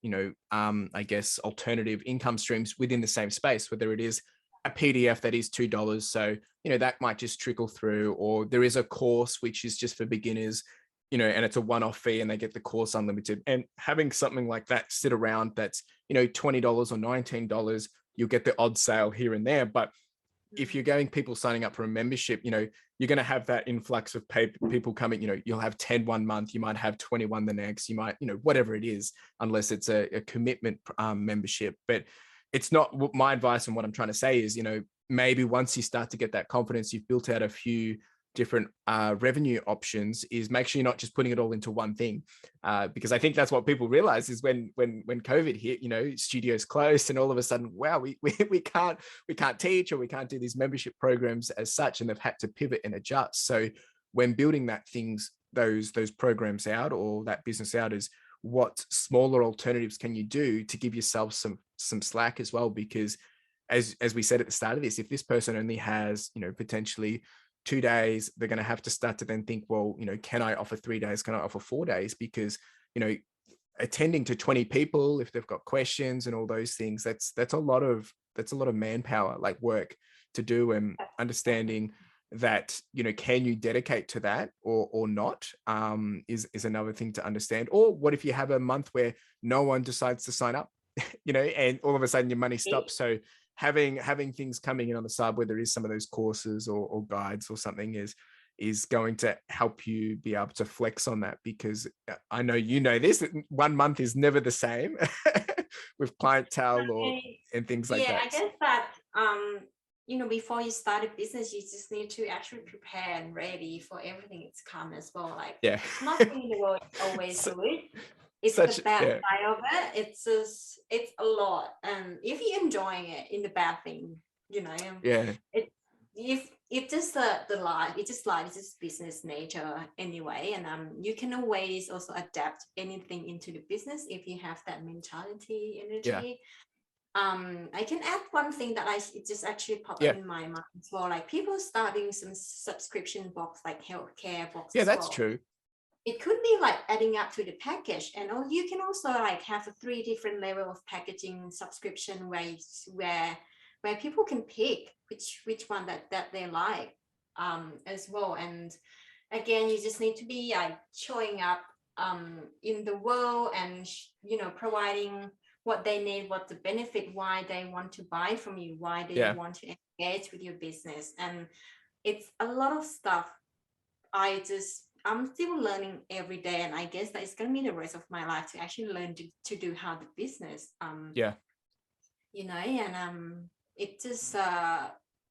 I guess alternative income streams within the same space, whether it is a PDF that is $2. So, that might just trickle through, or there is a course which is just for beginners, and it's a one-off fee and they get the course unlimited. And having something like that sit around that's, $20 or $19, you'll get the odd sale here and there. But if you're getting people signing up for a membership, you're going to have that influx of people coming, you'll have 10 one month, you might have 21 the next, you might, whatever it is, unless it's a commitment membership. But it's not what my advice, and what I'm trying to say is, maybe once you start to get that confidence, you've built out a few different revenue options, is make sure you're not just putting it all into one thing, because I think that's what people realize is when COVID hit, studios closed, and all of a sudden, wow, we can't teach, or we can't do these membership programs as such, and they've had to pivot and adjust. So when building those programs out, or that business out, is what smaller alternatives can you do to give yourself some slack as well? Because as we said at the start of this, if this person only has potentially 2 days, they're going to have to start to then think, well, can I offer 3 days? Can I offer 4 days? Because attending to 20 people, if they've got questions and all those things, that's a lot of manpower, like work to do. And understanding that, can you dedicate to that or not, is another thing to understand. Or what if you have a month where no one decides to sign up, and all of a sudden your money stops? So having things coming in on the side, where there is some of those courses or guides or something, is going to help you be able to flex on that. Because I know this, 1 month is never the same with clientele and things like that. I guess that before you start a business, you just need to actually prepare and ready for everything that's come as well. Like, yeah, nothing in the world is always good. It's the bad side of it. It's a lot, and if you're enjoying it in the bad thing, yeah, it's just the life. It's just business nature anyway. And you can always also adapt anything into the business if you have that mentality, energy. I can add one thing that it just actually popped up in my mind as well. Like, people starting some subscription box, like healthcare box. Yeah, as that's well. true. It could be like adding up to the package, and you can also like have a 3 different level of packaging subscription where people can pick which one that they like, as well. And again, you just need to be like showing up in the world, and providing what they need, what the benefit, why they want to buy from you, why they want to engage with your business. And it's a lot of stuff. I just I'm still learning every day, and I guess that it's gonna be the rest of my life to actually learn to do how the business, Yeah. and it just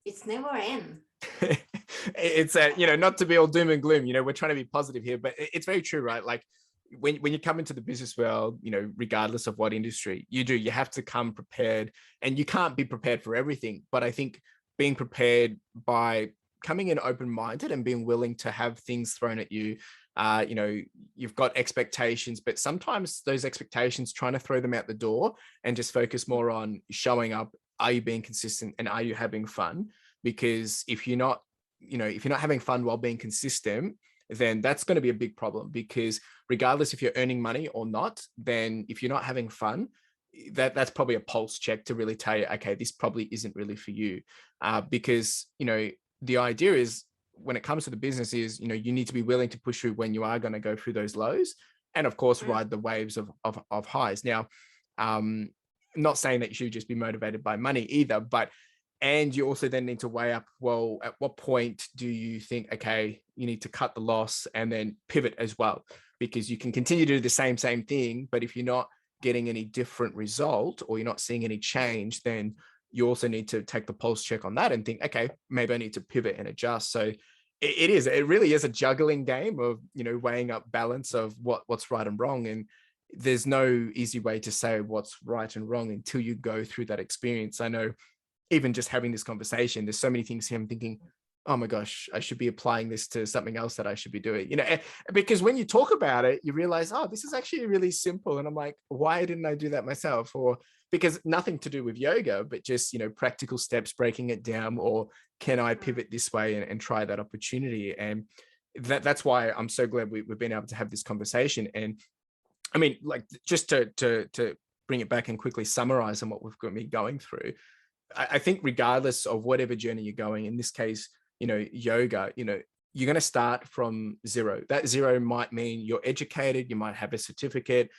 it's never end. It's not to be all doom and gloom, we're trying to be positive here, but it's very true, right? Like when you come into the business world, regardless of what industry you do, you have to come prepared, and you can't be prepared for everything. But I think being prepared by coming in open-minded and being willing to have things thrown at you, you've got expectations, but sometimes those expectations, trying to throw them out the door and just focus more on showing up. Are you being consistent, and are you having fun? Because if you're not having fun while being consistent, then that's going to be a big problem. Because regardless if you're earning money or not, then if you're not having fun, that's probably a pulse check to really tell you, okay, this probably isn't really for you. Because the idea is, when it comes to the business, is you need to be willing to push through when you are going to go through those lows, and of course Mm. ride the waves of highs. Now, um not saying that you should just be motivated by money either, but and you also then need to weigh up, well, at what point do you think, okay, you need to cut the loss and then pivot as well? Because you can continue to do the same thing, but if you're not getting any different result, or you're not seeing any change, then you also need to take the pulse check on that and think, okay, maybe I need to pivot and adjust. So it really is a juggling game of, weighing up balance of what's right and wrong. And there's no easy way to say what's right and wrong until you go through that experience. I know, even just having this conversation, there's so many things here I'm thinking, oh my gosh, I should be applying this to something else that I should be doing. Because when you talk about it, you realize, oh, this is actually really simple. And I'm like, why didn't I do that myself? Or because nothing to do with yoga, but just, practical steps, breaking it down, or can I Mm. pivot this way and try that opportunity? And that's why I'm so glad we've been able to have this conversation. And I mean, like, just to bring it back and quickly summarize on what we've got me going through, I think regardless of whatever journey you're going, in this case, yoga, you're going to start from zero. That zero might mean you're educated, you might have a certificate,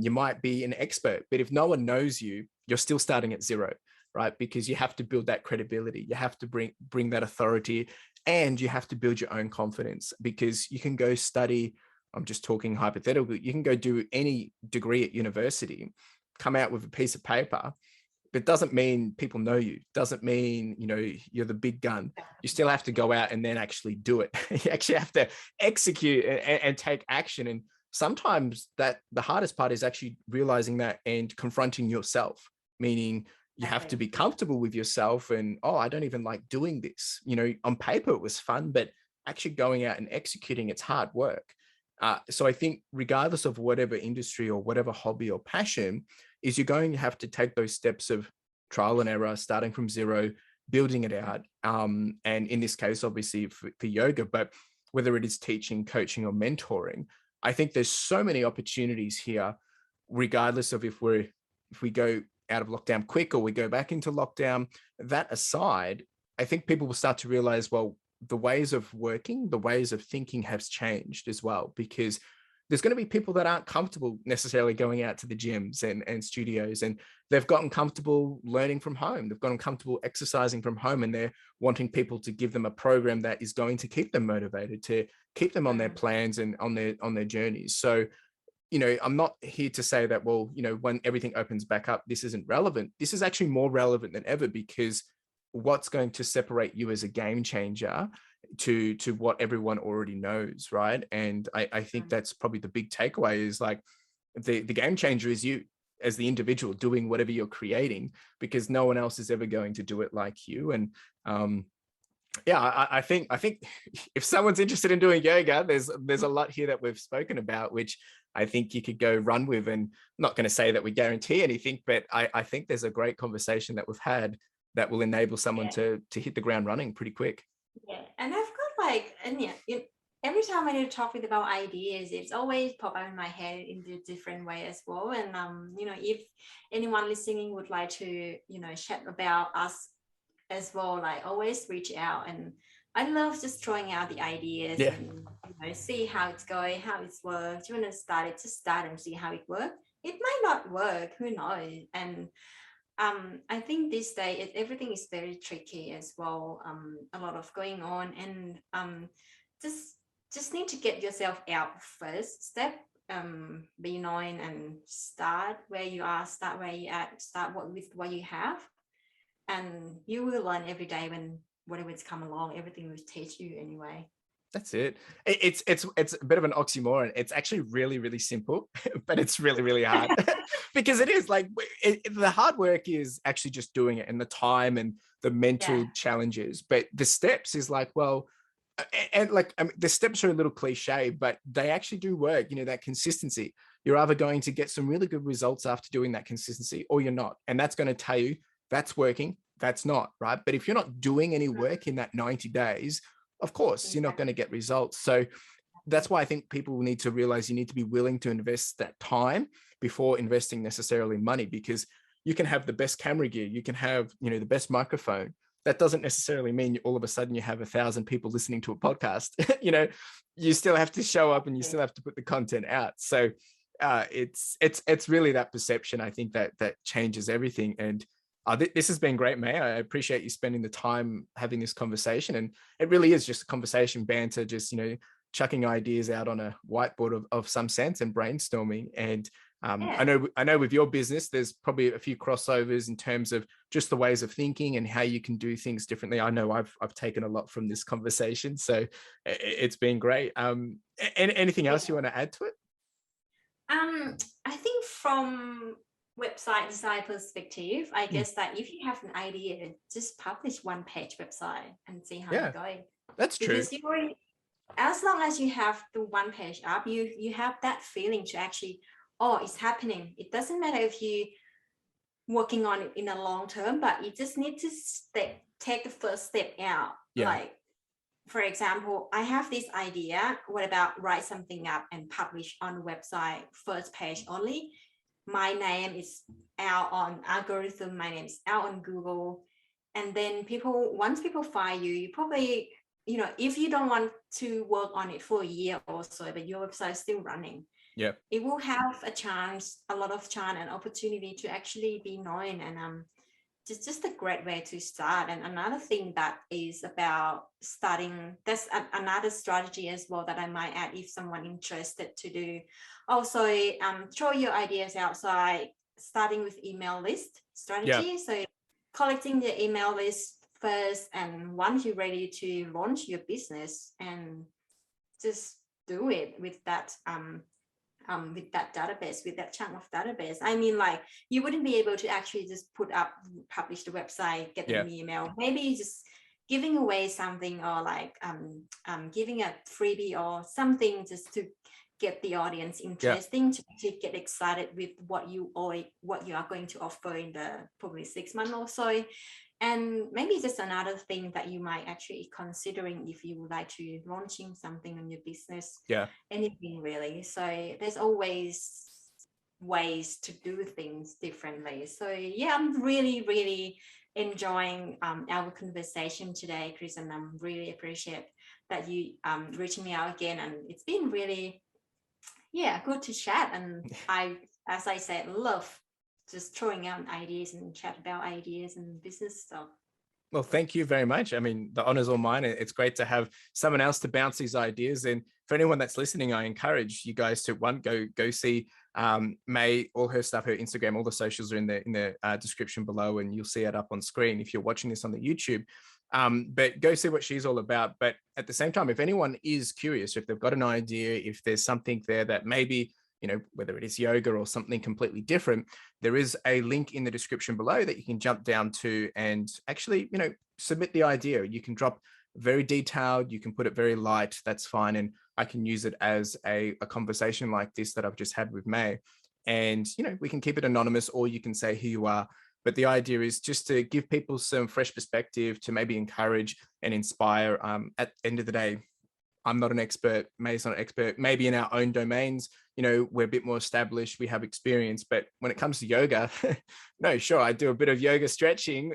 you might be an expert, but if no one knows you, you're still starting at zero, right? Because you have to build that credibility, you have to bring that authority, and you have to build your own confidence. Because you can go study, I'm just talking hypothetical, you can go do any degree at university, come out with a piece of paper, but it doesn't mean people know you. Doesn't mean, you're the big gun. You still have to go out and then actually do it. You actually have to execute and take action. And sometimes that the hardest part is actually realizing that and confronting yourself, meaning you have to Exactly. be comfortable with yourself. And, oh, I don't even like doing this. On paper it was fun, but actually going out and executing, it's hard work. So I think regardless of whatever industry or whatever hobby or passion, is you're going to have to take those steps of trial and error, starting from zero, building it out. And in this case, obviously for yoga, but whether it is teaching, coaching, or mentoring, I think there's so many opportunities here, regardless of if we go out of lockdown quick or we go back into lockdown. That aside, I think people will start to realize, well, the ways of working, the ways of thinking has changed as well. Because there's going to be people that aren't comfortable necessarily going out to the gyms and studios, and they've gotten comfortable learning from home. They've gotten comfortable exercising from home, and they're wanting people to give them a program that is going to keep them motivated, to keep them on their Mm. plans and on their journeys. So, I'm not here to say that, well, when everything opens back up, this isn't relevant. This is actually more relevant than ever, because what's going to separate you as a game changer to what everyone already knows, right? And I think Mm. that's probably the big takeaway, is like the game changer is you as the individual doing whatever you're creating, because no one else is ever going to do it like you. And yeah, I think if someone's interested in doing yoga, there's a lot here that we've spoken about, which I think you could go run with. And I'm not going to say that we guarantee anything, but I think there's a great conversation that we've had that will enable someone Yeah. to hit the ground running pretty quick. Yeah. And I've got like, and yeah, every time I need to talk with about ideas, it's always pop out in my head in a different way as well. And if anyone listening would like to, chat about us as well, like always reach out. And I love just throwing out the ideas Yeah. and see how it's going, how it's worked. You want to start it, just start and see how it works. It might not work, who knows? And I think this day everything is very tricky as well. A lot of going on, and just just need to get yourself out first step. Be known and start where you are, start where you at, start with what you have, and you will learn every day when whatever's come along. Everything will teach you anyway. That's it. It's a bit of an oxymoron. It's actually really, really simple, but it's really, really hard because it is like the hard work is actually just doing it, and the time and the mental Yeah. challenges. But the steps is like, well, and like, I mean, the steps are a little cliche, but they actually do work. You know, that consistency. You're either going to get some really good results after doing that consistency, or you're not, and that's going to tell you that's working, that's not, right? But if you're not doing any work in that 90 days, of course, you're not going to get results. So that's why I think people need to realize you need to be willing to invest that time before investing necessarily money, because you can have the best camera gear, you can have, you know, the best microphone. That doesn't necessarily mean all of a sudden you have 1,000 people listening to a podcast. You know, you still have to show up and you still have to put the content out. So it's really that perception, I think, that changes everything. And this has been great, May. I appreciate you spending the time having this conversation. And it really is just a conversation, banter, just, you know, chucking ideas out on a whiteboard of some sense and brainstorming. And I know with your business, there's probably a few crossovers in terms of just the ways of thinking and how you can do things differently. I know I've taken a lot from this conversation, so it's been great. Anything else you want to add to it? I think from website design perspective, I guess that if you have an idea, just publish one page website and see how you go. That's true. Because as long as you have the one page up, you have that feeling to actually, oh, it's happening. It doesn't matter if you working on it in a long term, but you just need to take the first step out. Like, for example, I have this idea. What about write something up and publish on the website, first page only? My name is out on algorithm. My name is out on Google. And then once people find you probably, you know, if you don't want to work on it for a year or so, but your website is still running, it will have a lot of chance and opportunity to actually be known. And just a great way to start. And another thing that is about starting, that's another strategy as well that I might add if someone interested to do. Also, throw your ideas outside, starting with email list strategy. So collecting the email list first, and once you're ready to launch your business, and just do it with that database, with that chunk of database. I mean, like, you wouldn't be able to actually just publish the website, get an email, maybe just giving away something, or like giving a freebie or something, just to get the audience interesting, to get excited with what you are going to offer in the probably 6 months or so. And maybe just another thing that you might actually considering if you would like to launching something on your business, anything really. So there's always ways to do things differently. So yeah, I'm really, really enjoying our conversation today, Chris, and I'm really appreciate that you reaching me out again. And it's been really, good to chat. And I, as I said, love just throwing out ideas and chat about ideas and business stuff. Well, thank you very much. I mean, the honor's all mine. It's great to have someone else to bounce these ideas. And for anyone that's listening, I encourage you guys to go see May, all her stuff, her Instagram, all the socials are in the description below, and you'll see it up on screen if you're watching this on the YouTube. But go see what she's all about. But at the same time, if anyone is curious, if they've got an idea, if there's something there that maybe, you know, whether it is yoga or something completely different, there is a link in the description below that you can jump down to and actually, you know, submit the idea. You can drop very detailed, you can put it very light, that's fine. And I can use it as a conversation like this that I've just had with May. And, you know, we can keep it anonymous, or you can say who you are. But the idea is just to give people some fresh perspective, to maybe encourage and inspire. At the end of the day, I'm not an expert, May's not an expert. Maybe in our own domains, you know, we're a bit more established, we have experience. But when it comes to yoga, no, sure, I do a bit of yoga stretching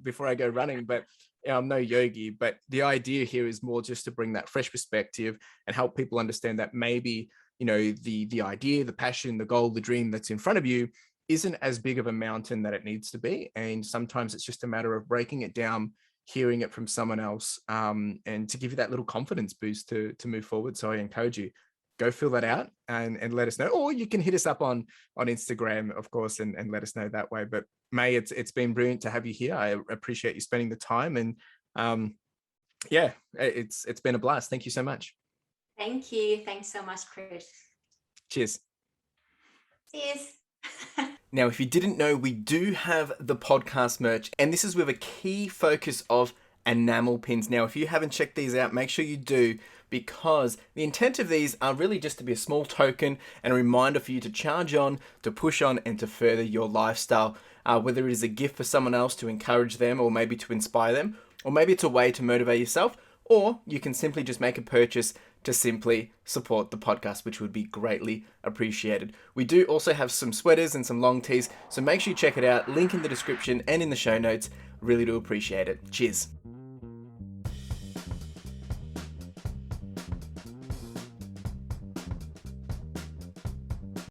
before I go running, but I'm no yogi. But the idea here is more just to bring that fresh perspective and help people understand that maybe, you know, the idea, the passion, the goal, the dream that's in front of you isn't as big of a mountain that it needs to be. And sometimes it's just a matter of breaking it down hearing it from someone else, and to give you that little confidence boost to move forward. So I encourage you, go fill that out and let us know. Or you can hit us up on Instagram, of course, and let us know that way. But May, it's been brilliant to have you here. I appreciate you spending the time, and yeah, it's been a blast. Thank you so much. Thank you. Thanks so much, Chris. Cheers. Cheers. Now, if you didn't know, we do have the podcast merch, and this is with a key focus of enamel pins. Now, if you haven't checked these out, make sure you do, because the intent of these are really just to be a small token and a reminder for you to charge on, to push on, and to further your lifestyle. Whether it is a gift for someone else to encourage them, or maybe to inspire them, or maybe it's a way to motivate yourself, or you can simply just make a purchase to simply support the podcast, which would be greatly appreciated. We do also have some sweaters and some long tees, so make sure you check it out. Link in the description and in the show notes. Really do appreciate it. Cheers.